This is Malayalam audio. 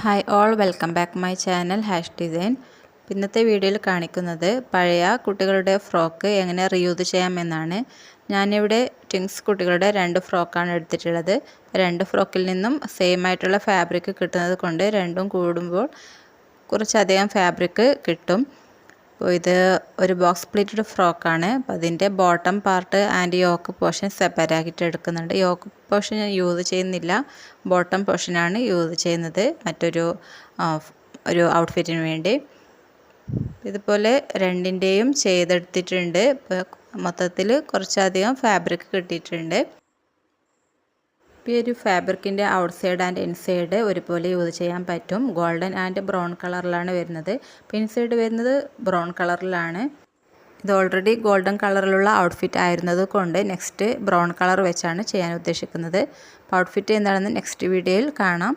Hi all welcome back my channel hash design. ഇന്നത്തെ വീഡിയോയിൽ കാണിക്കുന്നത് പഴയ കുട്ടികളുടെ ഫ്രോക്ക് എങ്ങനെ റീയൂസ് ചെയ്യാമെന്നാണ്. ഞാനിവിടെ ട്വിൻസ് കുട്ടികളുടെ 2 ഫ്രോക്കാണ് എടുത്തിട്ടുള്ളത്. 2 ഫ്രോക്കിൽ നിന്നും സെയിം ആയിട്ടുള്ള ഫാബ്രിക് കിട്ടുന്നത് കൊണ്ട് രണ്ടും കൂടുമ്പോൾ കുറച്ചധികം ഫാബ്രിക് കിട്ടും. അപ്പോൾ ഇത് ഒരു ബോക്സ് പ്ലീറ്റഡ് ഫ്രോക്കാണ്. അപ്പോൾ അതിൻ്റെ bottom part and yoke portion separate ആക്കിയിട്ട് എടുക്കുന്നുണ്ട്. യോക്ക് പോർഷൻ ഞാൻ യൂസ് ചെയ്യുന്നില്ല, ബോട്ടം പോർഷനാണ് യൂസ് ചെയ്യുന്നത് മറ്റൊരു ഒരു ഔട്ട്ഫിറ്റിന് വേണ്ടി. ഇതുപോലെ രണ്ടിൻ്റെയും ചെയ്തെടുത്തിട്ടുണ്ട്. മൊത്തത്തിൽ കുറച്ചധികം ഫാബ്രിക് കിട്ടിയിട്ടുണ്ട്. ഈ ഒരു ഫാബ്രിക്കിൻ്റെ ഔട്ട് സൈഡ് ആൻഡ് ഇൻസൈഡ് ഒരുപോലെ യൂസ് ചെയ്യാൻ പറ്റും. ഗോൾഡൻ ആൻഡ് ബ്രൗൺ കളറിലാണ് വരുന്നത്. ഇൻസൈഡ് വരുന്നത് ബ്രൗൺ കളറിലാണ്. ഇത് ഓൾറെഡി ഗോൾഡൻ കളറിലുള്ള ഔട്ട്ഫിറ്റ് ആയിരുന്നത് കൊണ്ട് നെക്സ്റ്റ് ബ്രൗൺ കളർ വെച്ചാണ് ചെയ്യാൻ ഉദ്ദേശിക്കുന്നത്. അപ്പോൾ ഔട്ട്ഫിറ്റ് എന്താണെന്ന് നെക്സ്റ്റ് വീഡിയോയിൽ കാണാം.